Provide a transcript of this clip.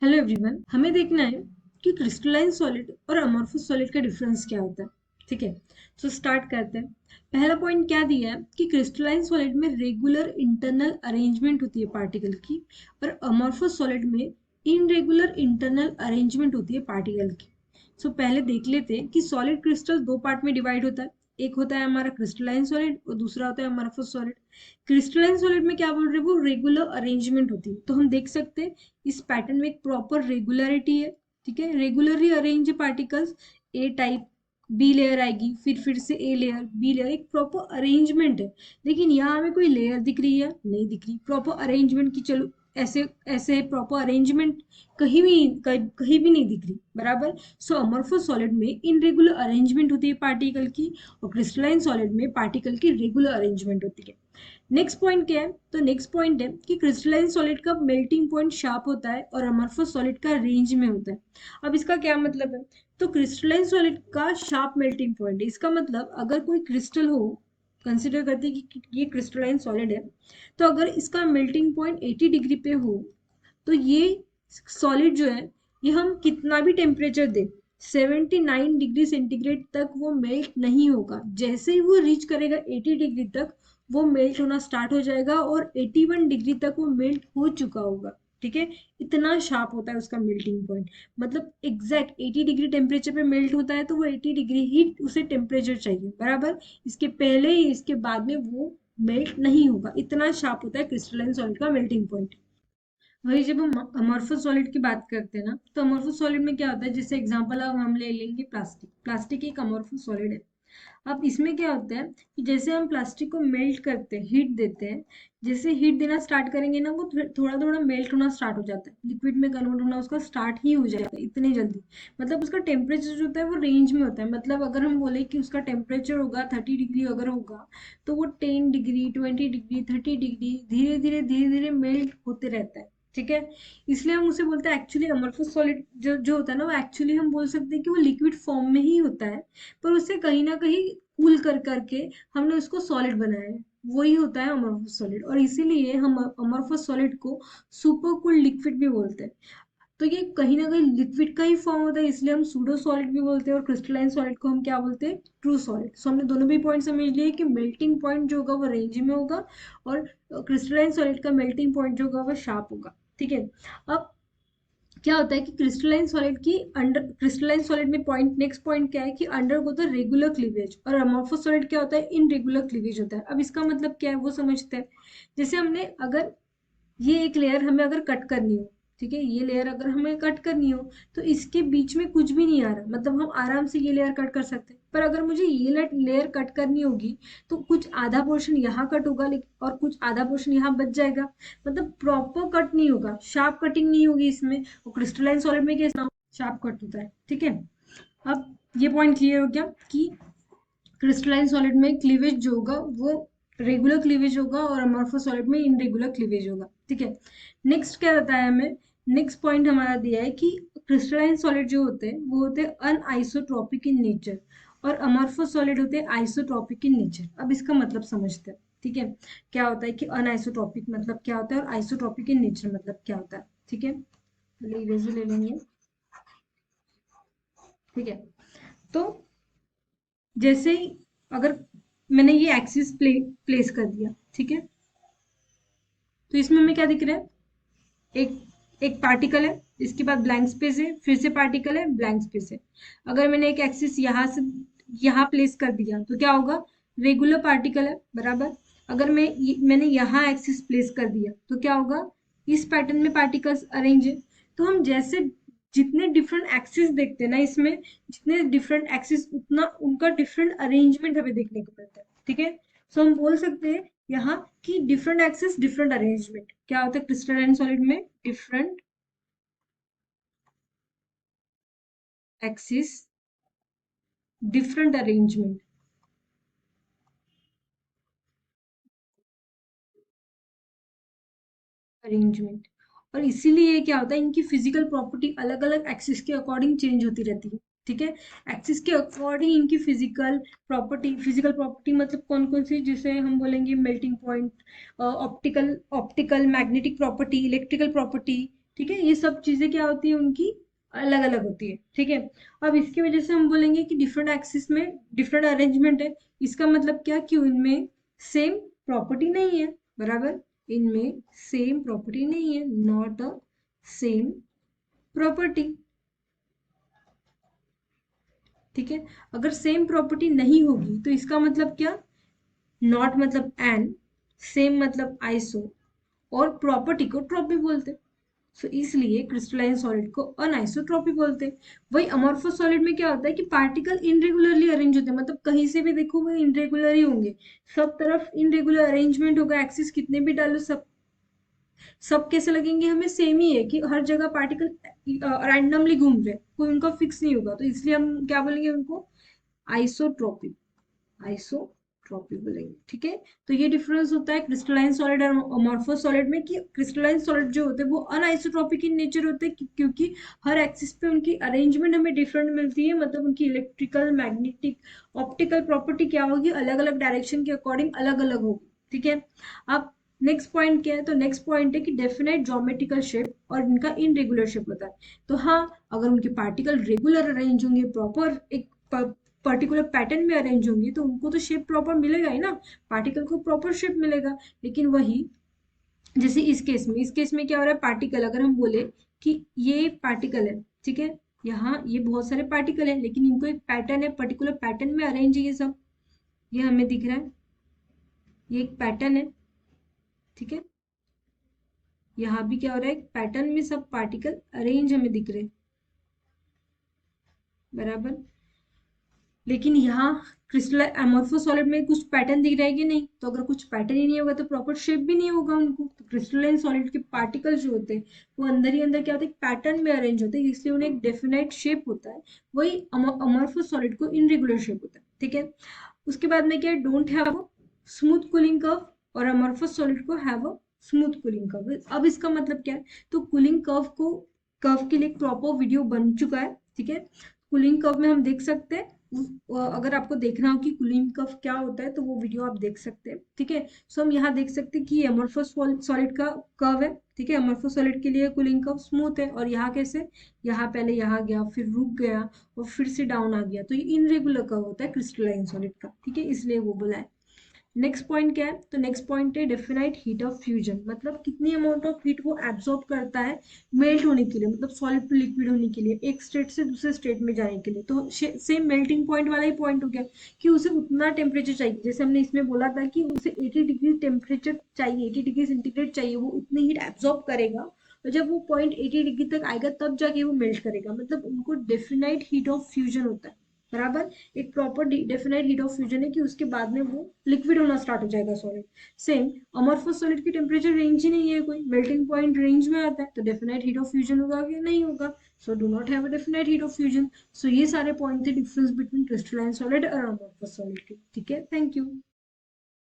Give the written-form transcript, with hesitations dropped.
Hello everyone, हमें देखना है कि क्रिस्टलाइन सॉलिड और अमॉर्फस सॉलिड का डिफरेंस क्या होता है। ठीक है, सो स्टार्ट करते हैं। पहला पॉइंट क्या दिया है कि क्रिस्टलाइन सॉलिड में रेगुलर इंटरनल अरेंजमेंट होती है पार्टिकल की, और अमॉर्फस सॉलिड में इनरेगुलर इंटरनल अरेंजमेंट होती है पार्टिकल की। सो पहले देख लेते हैं कि सॉलिड क्रिस्टल दो पार्ट में डिवाइड होता है। एक होता है हमारा क्रिस्टलाइन सॉलिड और दूसरा होता है अमॉर्फस सॉलिड। क्रिस्टलाइन सॉलिड में क्या बोल रहे हैं, वो रेगुलर अरेंजमेंट होती है। तो हम देख सकते हैं इस पैटर्न में एक प्रॉपर रेगुलरिटी है। ठीक है, regularly arrange particles. A type, be layer आएगी, फिर से ए लेयर, बी लेयर, एक प्रॉपर अरेंजमेंट है। लेकिन यहाँ हमें कोई लेयर दिख रही है? नहीं दिख रही। प्रॉपर अरेंजमेंट की, चलो ऐसे ऐसे प्रॉपर अरेंजमेंट कहीं भी नहीं दिख रही, बराबर। सो अमorphous सॉलिड में इनरेगुलर अरेंजमेंट होती है पार्टिकल की, और क्रिस्टलाइन सॉलिड में पार्टिकल की रेगुलर अरेंजमेंट होती है। नेक्स्ट पॉइंट क्या है? तो नेक्स्ट पॉइंट है कि क्रिस्टलाइन सॉलिड का मेल्टिंग पॉइंट शार्प होता है और अमorphous सॉलिड का रेंज में होता है। अब इसका क्या मतलब है? तो क्रिस्टलाइन सॉलिड का शार्प मेल्टिंग पॉइंट है। इसका मतलब अगर कोई क्रिस्टल हो, कंसिडर करते हैं कि ये क्रिस्टलाइन सॉलिड है, तो अगर इसका मेल्टिंग पॉइंट 80 डिग्री पे हो, तो ये सॉलिड जो है, ये हम कितना भी टेम्परेचर दे, 79 डिग्री सेंटीग्रेड तक वो मेल्ट नहीं होगा। जैसे ही वो रीच करेगा 80 डिग्री तक, वो मेल्ट होना स्टार्ट हो जाएगा और 81 डिग्री तक वो मेल्ट हो चुका होगा। ठीक है, इतना शार्प होता है उसका मेल्टिंग पॉइंट। मतलब एग्जैक्ट 80 डिग्री टेम्परेचर पे मेल्ट होता है, तो वो 80 डिग्री ही उसे टेम्परेचर चाहिए, बराबर। इसके पहले ही इसके बाद में वो मेल्ट नहीं होगा। इतना शार्प होता है क्रिस्टलाइन सॉलिड का मेल्टिंग पॉइंट। वही जब हम अमorphous सॉलिड की बात करते हैं ना, तो अमorphous सॉलिड में क्या होता है, जैसे एग्जांपल अब हम ले लेंगे प्लास्टिक। प्लास्टिक एक अमorphous सॉलिड है। अब इसमें क्या होता है कि जैसे हम प्लास्टिक को मेल्ट करते हैं, हीट देते हैं, जैसे हीट देना स्टार्ट करेंगे ना, वो थोड़ा थोड़ा मेल्ट होना स्टार्ट हो जाता है, लिक्विड में कन्वर्ट होना उसका स्टार्ट ही हो जाएगा इतनी जल्दी। मतलब उसका टेम्परेचर जो होता है वो रेंज में होता है। मतलब अगर हम बोले कि उसका टेम्परेचर होगा 30 डिग्री अगर होगा, तो वो 10 डिग्री, 20 डिग्री, 30 डिग्री धीरे धीरे मेल्ट होते रहता है। ठीक है, इसलिए हम उसे बोलते हैं एक्चुअली अमorphous सॉलिड जो जो होता है ना, वो एक्चुअली हम बोल सकते हैं कि वो लिक्विड फॉर्म में ही होता है, पर उसे कहीं ना कहीं कूल कर करके हमने उसको सॉलिड बनाया है। वही होता है अमorphous सॉलिड, और इसीलिए हम अमorphous सॉलिड को सुपर कूल लिक्विड भी बोलते हैं। तो ये कहीं ना कहीं लिक्विड का ही फॉर्म होता है, इसलिए हम सूडो सॉलिड भी बोलते हैं, और क्रिस्टलाइन सॉलिड को हम क्या बोलते हैं? True solid. सो हमने दोनों भी पॉइंट समझ लिए कि मेल्टिंग पॉइंट जो होगा वो रेंज में होगा, और क्रिस्टलाइन सॉलिड का मेल्टिंग पॉइंट जो होगा वो शार्प होगा। ठीक है, अब क्या होता है कि क्रिस्टलाइन सॉलिड में पॉइंट, नेक्स्ट पॉइंट क्या है कि under go the regular cleavage, और अमorphous सॉलिड क्या होता है? इनरेगुलर क्लीवेज होता है। अब इसका मतलब क्या है वो समझते हैं। जैसे हमने अगर ये एक लेयर हमें अगर कट करनी हो, ठीक है, ये लेयर अगर हमें कट करनी हो, तो इसके बीच में कुछ भी नहीं आ रहा, मतलब हम आराम से ये लेयर कट कर सकते हैं। पर अगर मुझे ये लेयर कट करनी होगी, तो कुछ आधा पोर्शन यहाँ कट होगा, लेकिन और कुछ आधा पोर्शन यहाँ बच जाएगा। मतलब प्रॉपर कट नहीं होगा, शार्प कटिंग नहीं होगी इसमें। और क्रिस्टलाइन सॉलिड में कैसा शार्प कट होता है। ठीक है, अब ये पॉइंट क्लियर हो गया कि क्रिस्टलाइन सॉलिड में क्लीवेज जो होगा वो रेगुलर क्लीवेज होगा, और अमorphous सॉलिड में इनरेगुलर क्लीवेज होगा। ठीक है, नेक्स्ट क्या बताया हमें? नेक्स्ट पॉइंट हमारा दिया है कि क्रिस्टलाइन सॉलिड जो होते हैं वो होते हैं अनआइसोट्रॉपिक इन नेचर, और अमorphous सॉलिड होते हैं आइसोट्रॉपिक इन नेचर। अब इसका मतलब समझते हैं। ठीक है, क्या होता है कि अनआइसोट्रॉपिक मतलब क्या होता है, और आइसोट्रॉपिक इन नेचर मतलब क्या होता है। ठीक है, इरेजर ले लेंगे। ठीक है, तो जैसे ही अगर मैंने ये एक्सिस प्लेस कर दिया, ठीक है, तो इसमें हमें क्या दिख रहा है? एक एक पार्टिकल है, इसके बाद ब्लैंक स्पेस है, फिर से पार्टिकल है, ब्लैंक स्पेस है। अगर मैंने एक एक्सिस यहाँ से यहाँ प्लेस कर दिया, तो क्या होगा? रेगुलर पार्टिकल है, बराबर। अगर मैंने यहाँ एक्सिस प्लेस कर दिया, तो क्या होगा? इस पैटर्न में पार्टिकल्स अरेंज है। तो हम जैसे जितने डिफरेंट एक्सिस देखते हैं ना इसमें, जितने डिफरेंट एक्सिस उतना उनका डिफरेंट अरेंजमेंट हमें देखने को मिलता है। ठीक है, सो हम बोल सकते हैं यहाँ की डिफरेंट एक्सिस डिफरेंट अरेंजमेंट क्या होता है क्रिस्टलाइन सॉलिड में? Different axis different arrangement. Arrangement, और इसीलिए क्या होता है, इनकी फिजिकल प्रॉपर्टी अलग अलग एक्सिस के अकॉर्डिंग चेंज होती रहती है। ठीक है, एक्सिस के अकॉर्डिंग इनकी फिजिकल प्रॉपर्टी मतलब कौन कौन सी, जिसे हम बोलेंगे melting point, optical optical magnetic property, electrical property, ठीक है, ये सब चीजें क्या होती है उनकी अलग अलग होती है। ठीक है, अब इसकी वजह से हम बोलेंगे कि डिफरेंट एक्सिस में डिफरेंट अरेंजमेंट है। इसका मतलब क्या कि उनमें सेम प्रॉपर्टी नहीं है, बराबर, इनमें सेम प्रॉपर्टी नहीं है, नॉट अ सेम प्रॉपर्टी। ठीक है, अगर सेम प्रॉपर्टी नहीं होगी तो इसका मतलब क्या, नॉट मतलब एन, सेम मतलब आइसो, और प्रॉपर्टी को ट्रॉपी बोलते हैं। सो इसलिए क्रिस्टलाइन सॉलिड को अनआइसोट्रॉपी बोलते हैं। वही अमॉर्फस सॉलिड में क्या होता है कि पार्टिकल इनरेगुलरली अरेंज होते हैं, मतलब कहीं से भी देखो वो इनरेगुलर ही होंगे, सब तरफ इनरेगुलर अरेंजमेंट होगा, एक्सिस कितने भी डालो सब सब कैसे लगेंगे, हमें सेम ही है कि हर जगह पार्टिकल रैंडमली घूम रहे हैं, कोई उनका फिक्स नहीं होगा, तो इसलिए हम क्या बोलेंगे उनको, आइसोट्रॉपी, आइसोट्रॉपी बोलेंगे। ठीक है, तो ये डिफरेंस होता है क्रिस्टलाइन सॉलिड और अमॉर्फस सॉलिड में, कि क्रिस्टलाइन सॉलिड जो होते हैं वो अनआइसोट्रॉपिक इन नेचर होते हैं, क्योंकि हर एक्सिस पे उनकी अरेंजमेंट हमें डिफरेंट मिलती है, मतलब उनकी इलेक्ट्रिकल, मैग्नेटिक, ऑप्टिकल प्रॉपर्टी क्या होगी, अलग अलग डायरेक्शन के अकॉर्डिंग अलग अलग होगी। ठीक है, अब नेक्स्ट पॉइंट क्या है, तो नेक्स्ट पॉइंट है कि डेफिनेट ज्योमेट्रिकल शेप और इनका इनरेगुलर शेप होता है। तो हाँ, अगर उनके पार्टिकल रेगुलर अरेंज होंगे, प्रॉपर एक पर्टिकुलर पैटर्न में अरेंज होंगी, तो उनको तो शेप प्रॉपर मिलेगा ही ना, पार्टिकल को प्रॉपर शेप मिलेगा। लेकिन वही जैसे इस केस में क्या हो रहा है, पार्टिकल अगर हम बोले कि ये पार्टिकल है, ठीक है, यहाँ ये बहुत सारे पार्टिकल है, लेकिन इनको एक पैटर्न है, पर्टिकुलर पैटर्न में अरेंज है ये सब, ये हमें दिख रहा है, ये एक पैटर्न है। ठीक है, यहाँ भी क्या हो रहा है, एक पैटर्न में सब पार्टिकल अरेंज हमें दिख रहे हैं, बराबर। लेकिन यहाँ क्रिस्टल एमोर्फोस सॉलिड में कुछ पैटर्न दिख रहा है कि नहीं, तो अगर कुछ पैटर्न ही नहीं होगा तो प्रॉपर शेप भी नहीं होगा उनको। तो क्रिस्टलाइन सॉलिड के पार्टिकल जो होते हैं वो अंदर ही अंदर क्या होता है, पैटर्न में अरेंज होते हैं, इसलिए उन्हें एक डेफिनेट शेप होता है। वही अमोर्फोस सॉलिड को इनरेगुलर शेप होता है। ठीक है, उसके बाद में क्या, don't have smooth cooling curve, और अमोर्फस सॉलिड को have a smooth cooling curve. अब इसका मतलब क्या है, तो कूलिंग कर्व के लिए एक प्रॉपर वीडियो बन चुका है। ठीक है, कूलिंग कर्व में हम देख सकते हैं, अगर आपको देखना हो कि कूलिंग कर्व क्या होता है तो वो वीडियो आप देख सकते हैं। ठीक है, सो हम यहाँ देख सकते हैं कि ये अमोर्फस सॉलिड का कर्व है। ठीक है, अमोर्फस सॉलिड के लिए कूलिंग कर्व स्मूथ है, और यहाँ कैसे, यहाँ पहले यहाँ गया, फिर रुक गया, और फिर से डाउन आ गया, तो ये इनरेगुलर कर्व होता है क्रिस्टलाइन सॉलिड का। ठीक है, इसलिए वो बोला है। नेक्स्ट पॉइंट क्या है, तो नेक्स्ट पॉइंट है डेफिनाइट हीट ऑफ फ्यूजन, मतलब कितनी अमाउंट ऑफ हीट वो एब्जॉर्ब करता है मेल्ट होने के लिए, मतलब सॉलिड टू लिक्विड होने के लिए, एक स्टेट से दूसरे स्टेट में जाने के लिए। तो सेम मेल्टिंग पॉइंट वाला ही पॉइंट हो गया कि उसे उतना टेम्परेचर चाहिए, जैसे हमने इसमें बोला था कि उसे 80 डिग्री टेम्परेचर चाहिए, 80 डिग्री सेंटीग्रेड चाहिए, वो उतनी हीट एब्जॉर्ब करेगा, और जब वो पॉइंट 80 डिग्री तक आएगा तब जाके वो मेल्ट करेगा, मतलब उनको डेफिनाइट हीट ऑफ फ्यूजन होता है, बराबर। एक proper definite heat of fusion है कि उसके बाद में वो लिक्विड होना स्टार्ट हो जाएगा सॉलिड। सेम अमorphous सॉलिड की टेम्परेचर रेंज ही नहीं है कोई, मेल्टिंग पॉइंट रेंज में आता है, तो डेफिनेट हीट ऑफ फ्यूजन होगा कि नहीं होगा, so do not have a definite heat of fusion. So ये सारे पॉइंट थे डिफरेंस बिटवीन क्रिस्टलाइन सॉलिड और अमorphous सॉलिड के। ठीक है, थैंक यू।